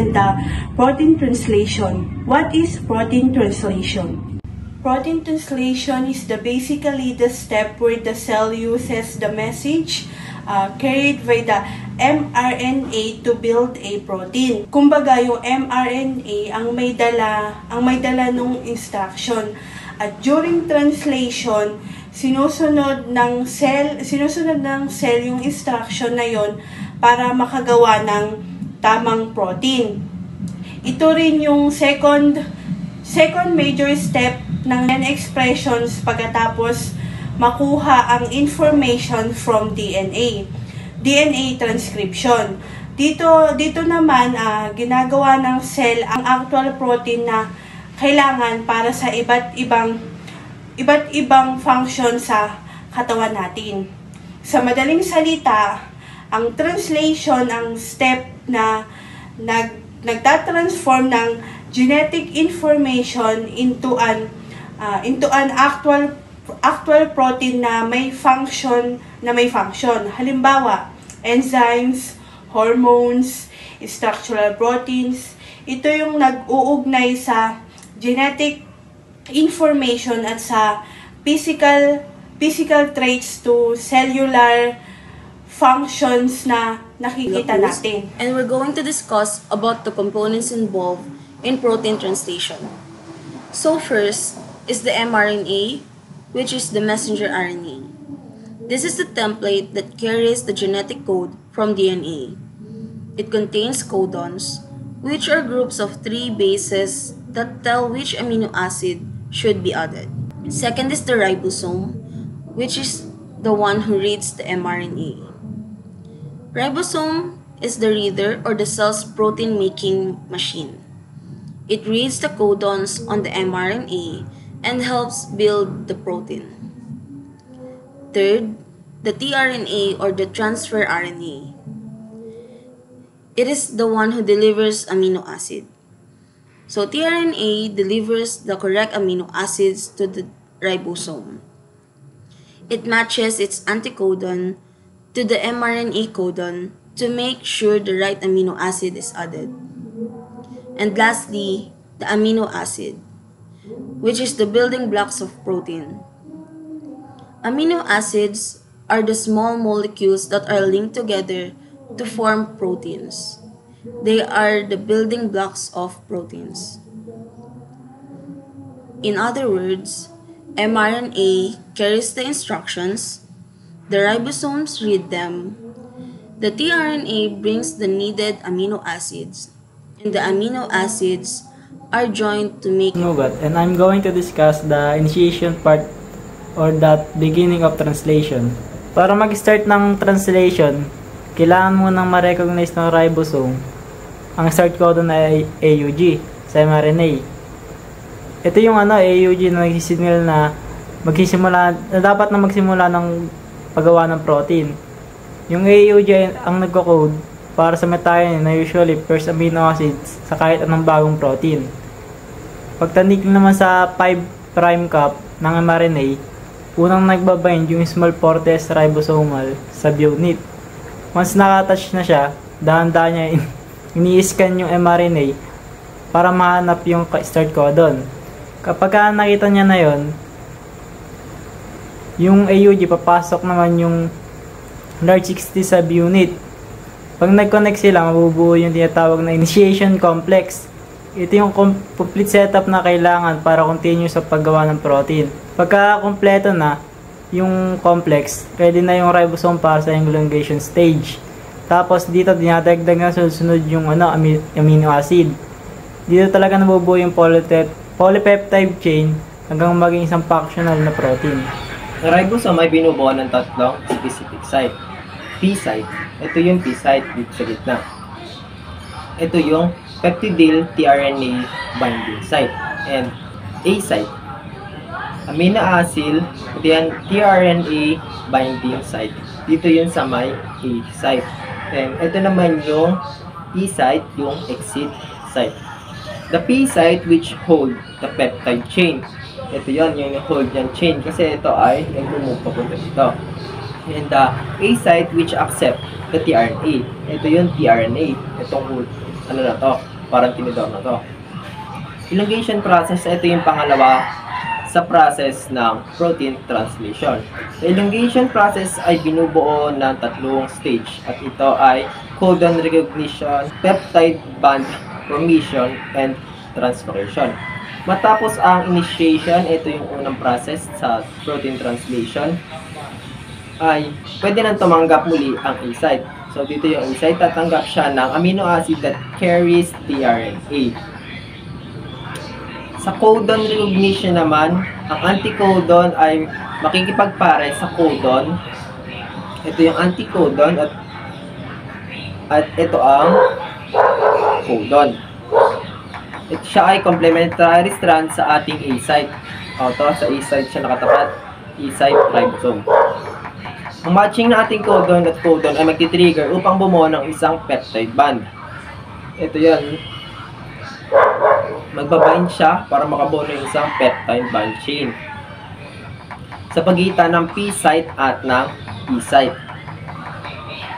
and the protein translation. What is protein translation? Protein translation is basically the step where the cell uses the message carried by the mRNA to build a protein. Kumbaga, yung mRNA ang may dala nung instruction. At during translation, sinusunod ng cell yung instruction na yon para makagawa ng tamang protein. Ito rin yung second major step ng DNA expressions pagkatapos makuha ang information from DNA. DNA transcription. Dito naman ginagawa ng cell ang actual protein na kailangan para sa iba't ibang function sa katawan natin. Sa madaling salita, ang translation ang step na nagtatransform ng genetic information into an actual protein na may function. Halimbawa, enzymes, hormones, structural proteins. Ito yung nag-uugnay sa genetic information at sa physical traits to cellular functions na nakikita natin. And we're going to discuss about the components involved in protein translation. So first is the mRNA, which is the messenger RNA. This is the template that carries the genetic code from DNA. It contains codons, which are groups of 3 bases that tell which amino acid should be added. Second is the ribosome, which is the one who reads the mRNA. Ribosome is the reader or the cell's protein-making machine. It reads the codons on the mRNA and helps build the protein. Third, the tRNA or the transfer RNA. It is the one who delivers amino acid. So tRNA delivers the correct amino acids to the ribosome. It matches its anticodon to the mRNA codon to make sure the right amino acid is added. And lastly, the amino acid, which is the building blocks of protein. Amino acids are the small molecules that are linked together to form proteins. They are the building blocks of proteins. In other words, mRNA carries the instructions, the ribosomes read them, the tRNA brings the needed amino acids, and the amino acids are joined to make Nugat, and I'm going to discuss the initiation part or that beginning of translation. Para mag-start ng translation, kailangan mo nang ma-recognize ng ribosome ang start codon na AUG sa mRNA. Ito yung AUG na nagsisignal na dapat na magsimula ng paggawa ng protein. Yung AUG ang nagko-code para sa methionine na usually first amino acids sa kahit anong bagong protein. Pagtanik naman sa 5' cap ng mRNA, unang nagbabind yung small fortress ribosomal sa unit. Once nakatouch na siya, dahan-dahan niya ini-scan yung mRNA para mahanap yung start codon. Kapag nakita niya na yon, yung AUG papasok naman yung large 60 subunit. Pag nag-connect sila, mabubuo yung tinatawag na initiation complex. Ito yung complete setup na kailangan para continue sa paggawa ng protein. Pagka kompleto na yung complex, ready na yung ribosome para sa elongation stage. Tapos dito dinadagdag na sunod yung amino acid. Dito talaga nabubuo yung polypeptide chain hanggang maging isang functional na protein. Ang ribosome ay binubuo ng tatlong specific site. P site, ito yung P site dito sa gitna. Ito yung peptidyl tRNA binding site. And A site, amino acid tRNA binding site. Dito yun sa may A site. And ito naman yung E site, yung exit site. The P site which hold the peptide chain. Ito yun, yung hold yung chain kasi ito ay nag-move papunta dito. And the A site which accept the tRNA. Ito yung tRNA. Itong hold, ano na to, parang tinidor na to. Elongation process, ito yung pangalawa sa process ng protein translation. The elongation process ay binubuo ng tatlong stage at ito ay codon recognition, peptide bond formation, and translocation. Matapos ang initiation, ito yung unang process sa protein translation, ay pwede nang tumanggap muli ang A site. So dito yung A site, tatanggap siya ng amino acid that carries tRNA. Sa codon recognition naman, ang anticodon ay makikipagpare sa codon. Ito yung anticodon at ito ang codon. Ito siya ay complementary strand sa ating A site. Ito, sa A site siya nakatapat, A site ribosome. Ang matching na ating codon at codon ay magti-trigger upang bumuo ng isang peptide bond. Ito yan. Magbabind siya para makabuo ng isang peptide bond chain sa pagitan ng P site at ng E site.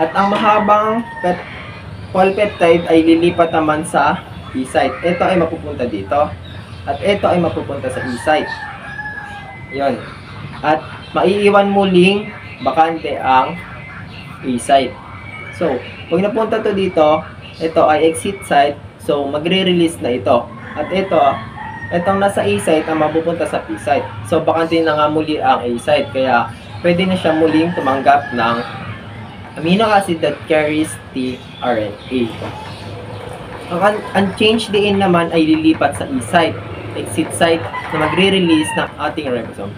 At ang mahabang polypeptide ay lilipat naman sa E site. Ito ay mapupunta dito at ito ay mapupunta sa E site. Yon. At maiiwan muling bakante ang A site. So, pag napunta to dito, ito ay exit site. So, magre-release na ito. At itong nasa A site ang mapupunta sa P site. So, bakante na nga muli ang A site. Kaya, pwede na siya muling tumanggap ng amino acid that carries tRNA. Ang unchanged DNA naman ay lilipat sa E site, exit site, na magre-release ng ating ribosome.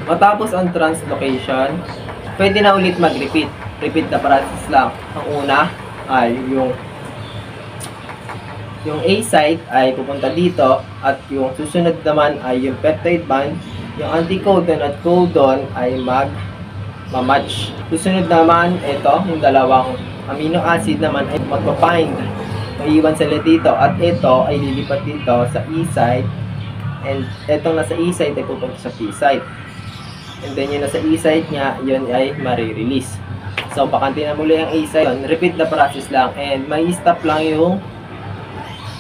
Matapos ang translocation, pwede na ulit mag-repeat. Repeat na process lang. Ang una ay yung A site ay pupunta dito at yung susunod naman ay yung peptide bond, yung anticodon at codon ay mag-match. Susunod naman ito, yung dalawang amino acid naman ay magpapind. Maiiwan sila dito at ito ay lilipat dito sa E site and itong nasa E site ay pupunta sa P site. And then yung nasa E site niya, yun ay marirelease. So, bakante na muli ang A site. Repeat the process lang and may stop lang yung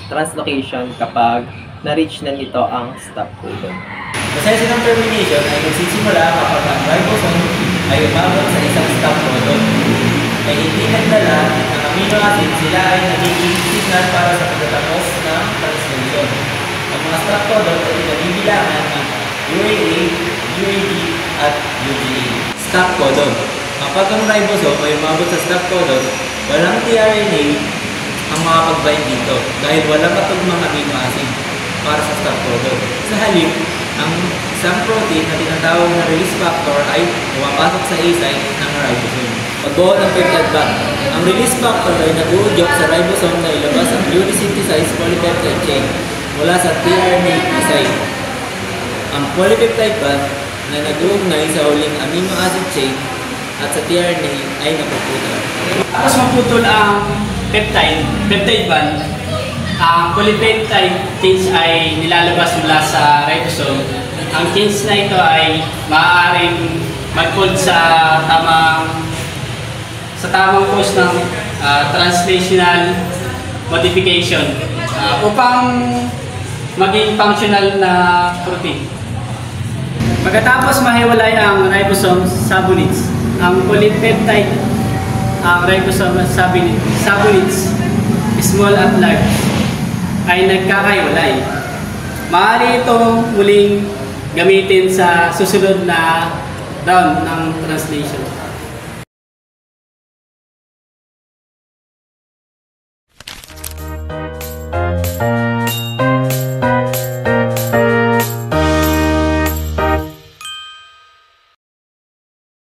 translocation kapag na-reach na nito ang stop codon. Proseso ng termination ay magsisimula kapag ang ribosome ay umabot sa isang stop codon. Ay hindi nagdala ng amino acid, sila ay nagiging signal para sa pagtatapos ng translation. Ang mga stop codon ay nabibilangan ng UAA, UAD, at UGA. Stop codon. Kapag ang ribosome ay umabot sa stop codon, walang tRNA ang makapag-bind dito dahil walang katugmang amino acid para sa stop codon. Sa halip, ang isang protein na tinatawag na release factor ay pumapasok sa A site ng ribosome. Pagbuo ng peptide bond, ang release factor ay nag-uudyok sa ribosome na ilabas ang newly synthesized polypeptide chain mula sa tRNA site. Ang polypeptide bond na nag-uugnay sa huling amino acid chain at sa tRNA ay napuputol. Tapos maputol ang peptide bond, ang polypeptide chains ay nilalabas mula sa ribosome. Ang chains na ito ay maaaring mag-fold sa tamang course ng translational modification upang maging functional na protein. Pagkatapos mahiwalay ang ribosome subunits, ang polypeptide, ang ribosome subunits, small at large, ay nagkakaiwalay. Maaari itong muling gamitin sa susunod na round ng translation.